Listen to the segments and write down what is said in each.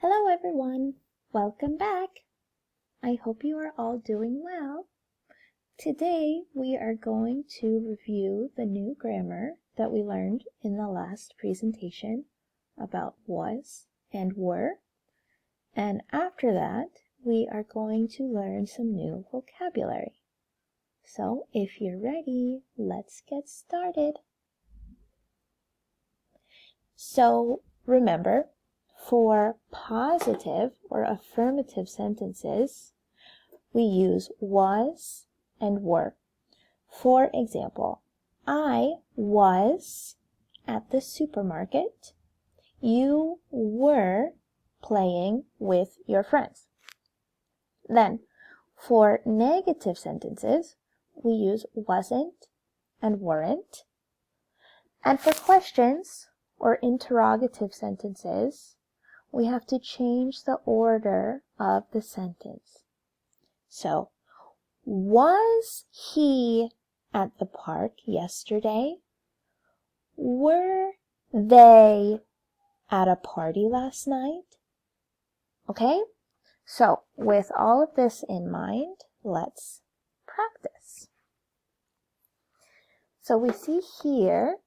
Hello everyone, welcome back. I hope you are all doing well. Today we are going to review the new grammar that we learned in the last presentation about was and were. And after that, we are going to learn some new vocabulary. So if you're ready, let's get started. So remember, for positive or affirmative sentences, we use was and were. For example, I was at the supermarket. You were playing with your friends. Then, for negative sentences, we use wasn't and weren't. And for questions or interrogative sentences, we have to change the order of the sentence. So, was he at the park yesterday? Were they at a party last night? Okay? So, with all of this in mind, let's practice. So we see here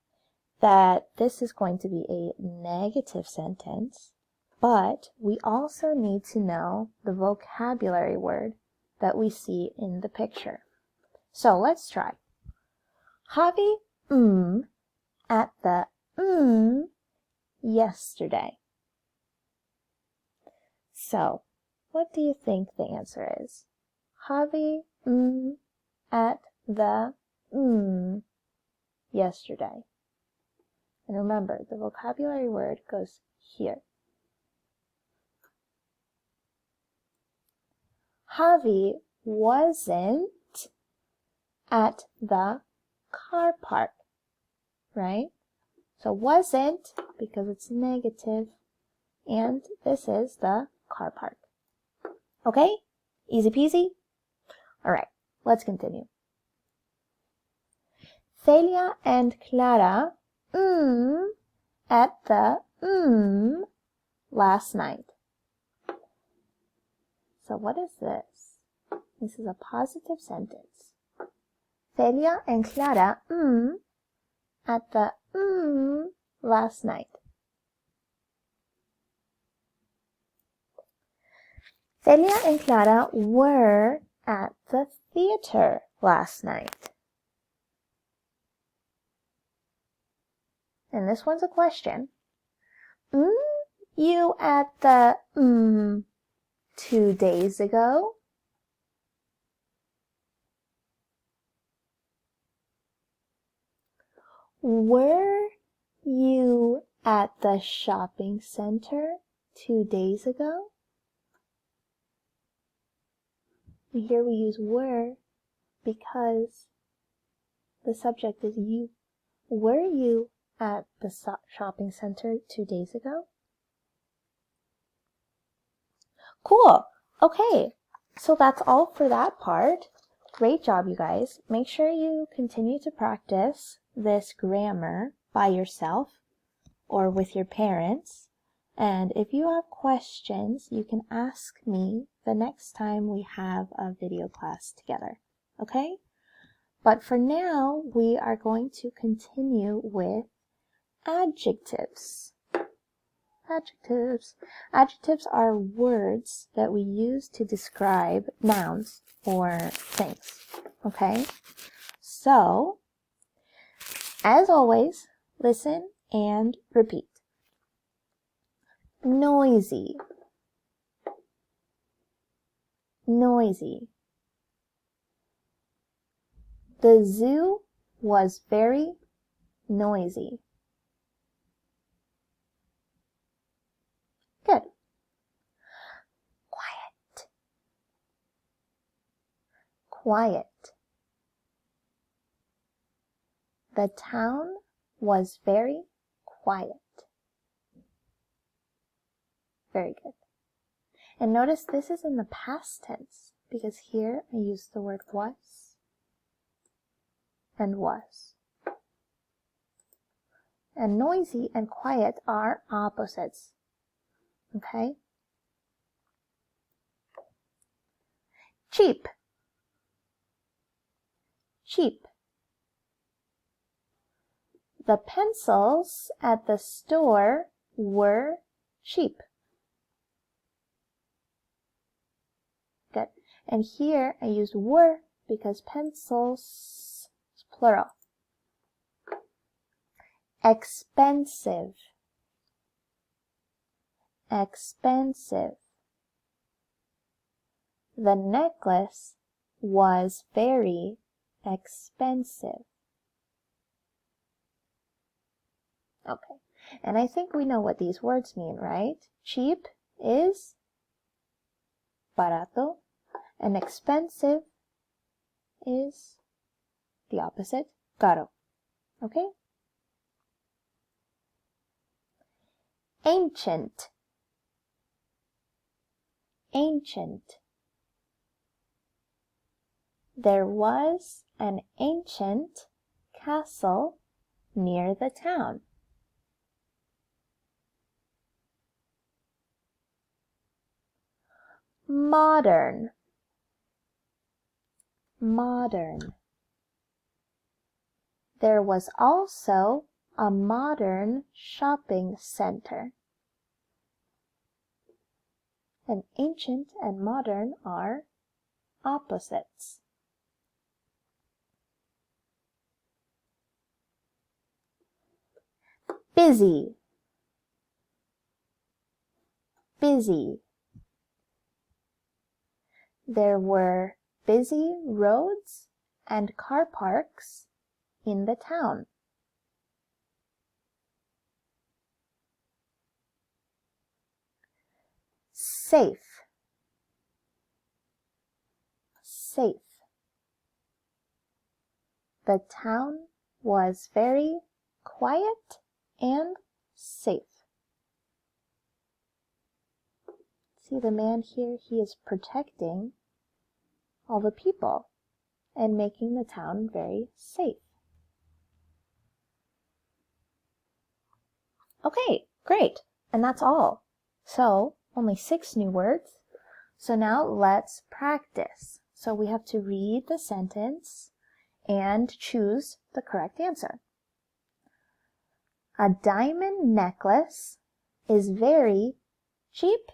that this is going to be a negative sentence, but we also need to know the vocabulary word that we see in the picture. So let's try. Javi at the yesterday. So, what do you think the answer is? Javi at the yesterday. And remember, the vocabulary word goes here. Javi wasn't at the car park, right? So wasn't, because it's negative, and this is the car park. Okay? Easy peasy? Alright, let's continue. Celia and Clara at the last night. So what is this? This is a positive sentence. Celia and Clara at the last night. Celia and Clara were at the theater last night. And this one's a question. You at the 2 days ago? Were you at the shopping center 2 days ago? Here we use were because the subject is you. Were you at the shopping center 2 days ago? Cool. Okay, so that's all for that part. Great job, you guys. Make sure you continue to practice this grammar by yourself or with your parents. And if you have questions, you can ask me the next time we have a video class together. Okay? But for now, we are going to continue with adjectives. Adjectives. Adjectives are words that we use to describe nouns or things. Okay? So, as always, listen and repeat. Noisy. Noisy. The zoo was very noisy. Good. Quiet. Quiet. The town was very quiet. Very good. And notice this is in the past tense because here I use the word was and was. And noisy and quiet are opposites. Okay? cheap, cheap. The pencils at the store were cheap. Good. And here I used were because pencils is plural. Expensive, expensive. The necklace was very expensive. Okay, and I think we know what these words mean, right? Cheap is barato, and expensive is the opposite, caro. Okay? Ancient, ancient. There was an ancient castle near the town. Modern, modern. There was also a modern shopping center. And ancient and modern are opposites. Busy, busy. There were busy roads and car parks in the town. Safe, safe. The town was very quiet and safe. See the man here, he is protecting all the people and making the town very safe. Okay, great. And that's all. So, only 6 new words. So now let's practice. So we have to read the sentence and choose the correct answer. A diamond necklace is very cheap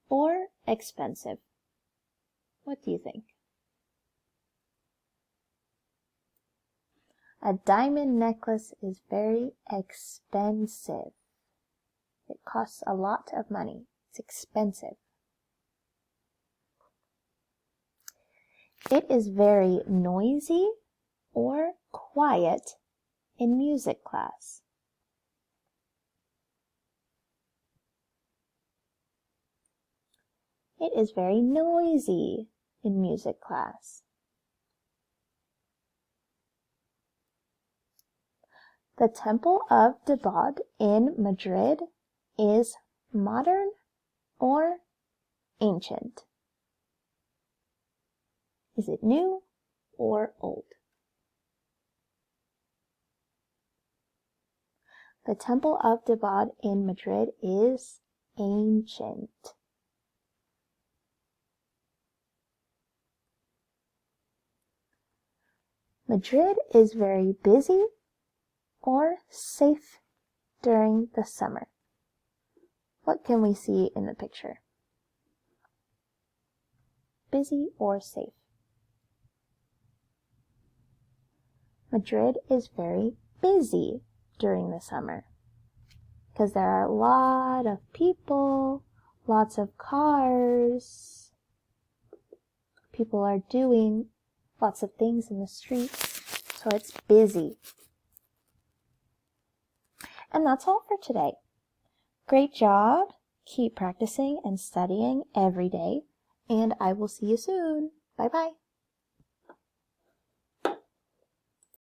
or expensive? What do you think? A diamond necklace is very expensive. It costs a lot of money. It's expensive. It is very noisy or quiet in music class. It is very noisy in music class. The Temple of Debod in Madrid is modern or ancient? Is it new or old? The Temple of Debod in Madrid is ancient. Madrid is very busy or safe during the summer. What can we see in the picture? Busy or safe? Madrid is very busy during the summer because there are a lot of people, lots of cars. People are doing lots of things in the streets, so it's busy. And that's all for today. Great job. Keep practicing and studying every day, and I will see you soon. Bye-bye.